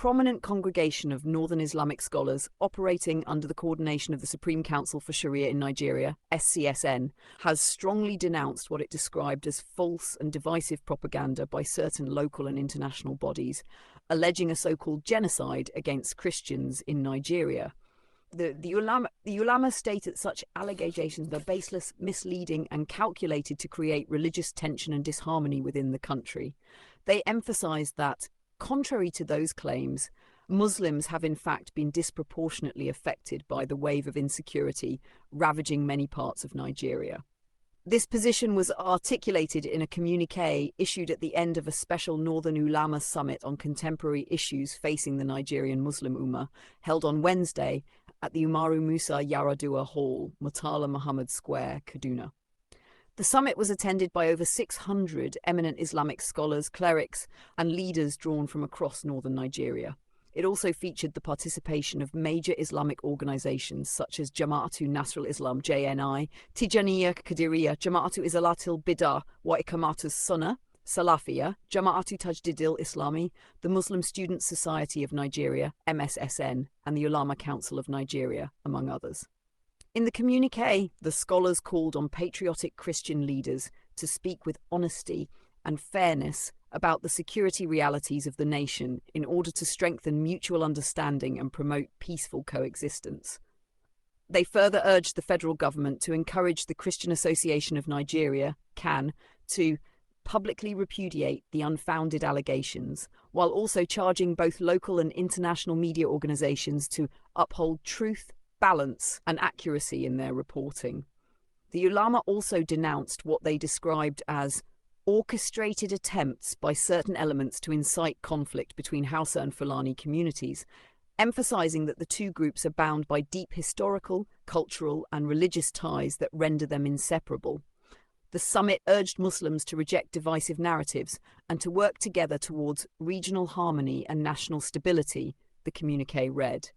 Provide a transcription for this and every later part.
prominent congregation of Northern Islamic scholars operating under the coordination of the Supreme Council for Shari'ah in Nigeria, SCSN, has strongly denounced what it described as false and divisive propaganda by certain local and international bodies, alleging a so-called genocide against Christians in Nigeria. The ulama state that such allegations are baseless, misleading, and calculated to create religious tension and disharmony within the country. They emphasized that, contrary to those claims, Muslims have in fact been disproportionately affected by the wave of insecurity ravaging many parts of Nigeria. This position was articulated in a communiqué issued at the end of a special Northern Ulamah Summit on contemporary issues facing the Nigerian Muslim Ummah, held on Wednesday at the Umaru Musa Yaradua Hall, Murtala Muhammad Square, Kaduna. The summit was attended by over 600 eminent Islamic scholars, clerics, and leaders drawn from across northern Nigeria. It also featured the participation of major Islamic organizations such as Jama'atu Nasrul Islam (JNI), Tijaniyya Qadiriyya, Jama'atu Izalatul Bid'ah wa Iqamatus Sunnah, Salafiyya, Jama'atu Tajdidil Islami, the Muslim Student Society of Nigeria (MSSN), and the Ulama Council of Nigeria, among others. In the communiqué, the scholars called on patriotic Christian leaders to speak with honesty and fairness about the security realities of the nation in order to strengthen mutual understanding and promote peaceful coexistence. They further urged the federal government to encourage the Christian Association of Nigeria, CAN, to publicly repudiate the unfounded allegations, while also charging both local and international media organizations to uphold truth, balance, and accuracy in their reporting. The ulama also denounced what they described as orchestrated attempts by certain elements to incite conflict between Hausa and Fulani communities, emphasizing that the two groups are bound by deep historical, cultural, and religious ties that render them inseparable. The summit urged Muslims to reject divisive narratives and to work together towards regional harmony and national stability, the communiqué read.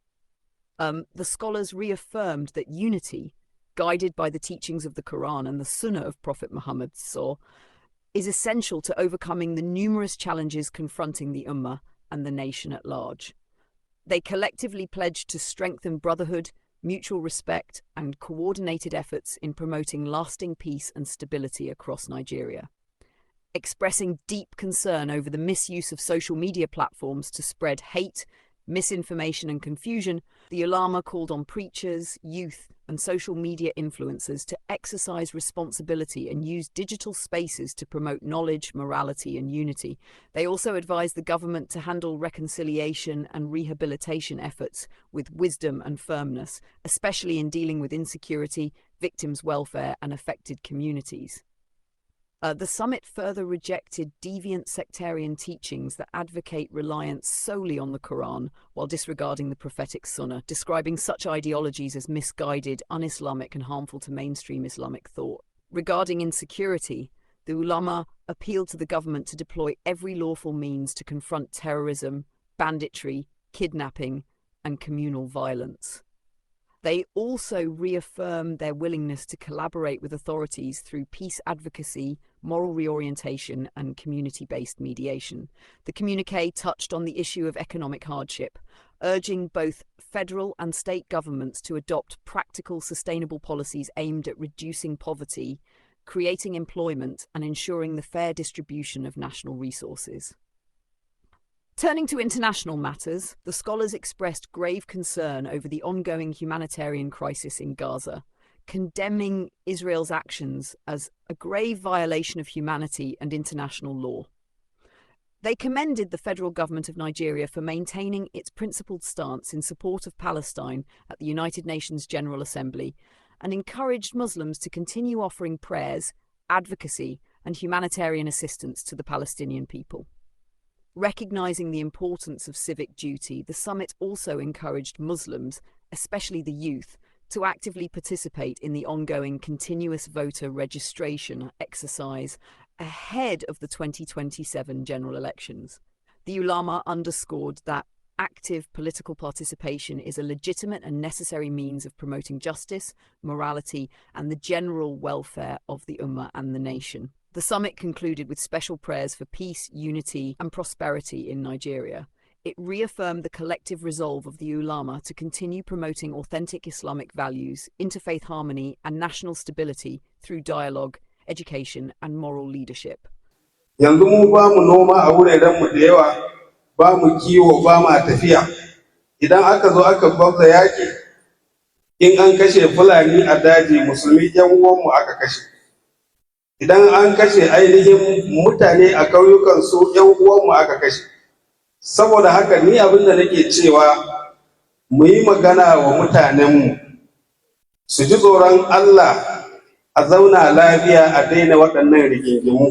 The scholars reaffirmed that unity, guided by the teachings of the Quran and the Sunnah of Prophet Muhammad is essential to overcoming the numerous challenges confronting the Ummah and the nation at large. They collectively pledged to strengthen brotherhood, mutual respect, and coordinated efforts in promoting lasting peace and stability across Nigeria. Expressing deep concern over the misuse of social media platforms to spread hate, misinformation, and confusion, the ulama called on preachers, youth, and social media influencers to exercise responsibility and use digital spaces to promote knowledge, morality, and unity. They also advised the government to handle reconciliation and rehabilitation efforts with wisdom and firmness, especially in dealing with insecurity, victims' welfare, and affected communities. The summit further rejected deviant sectarian teachings that advocate reliance solely on the Quran while disregarding the prophetic Sunnah, describing such ideologies as misguided, un-Islamic, and harmful to mainstream Islamic thought. Regarding insecurity, the ulama appealed to the government to deploy every lawful means to confront terrorism, banditry, kidnapping, and communal violence. They also reaffirmed their willingness to collaborate with authorities through peace advocacy, moral reorientation, and community-based mediation. The communiqué touched on the issue of economic hardship, urging both federal and state governments to adopt practical, sustainable policies aimed at reducing poverty, creating employment, and ensuring the fair distribution of national resources. Turning to international matters, the scholars expressed grave concern over the ongoing humanitarian crisis in Gaza, condemning Israel's actions as a grave violation of humanity and international law. They commended the federal government of Nigeria for maintaining its principled stance in support of Palestine at the United Nations General Assembly and encouraged Muslims to continue offering prayers, advocacy, and humanitarian assistance to the Palestinian people. Recognizing the importance of civic duty, the summit also encouraged Muslims, especially the youth, to actively participate in the ongoing continuous voter registration exercise ahead of the 2027 general elections. The ulama underscored that active political participation is a legitimate and necessary means of promoting justice, morality, and the general welfare of the Ummah and the nation. The summit concluded with special prayers for peace, unity, and prosperity in Nigeria. It reaffirmed the collective resolve of the ulama to continue promoting authentic Islamic values, interfaith harmony, and national stability through dialogue, education, and moral leadership. Yanzu mu ba mu noma a wuraren mu da yawa, ba mu kiwo, ba mu tafiya. Idan aka zo aka gwabza yaki, in an kashe Fulani a daji, musulmi yan uwanmu aka kashe. Idan an kashe ainihin mutane a kauyukan su yan uwanmu aka kashe. Saboda haka ni abin da nake cewa mu yi magana wa mutanenmu su ji tsoron Allah, a zauna lafiya, a daina waɗannan rigingimu.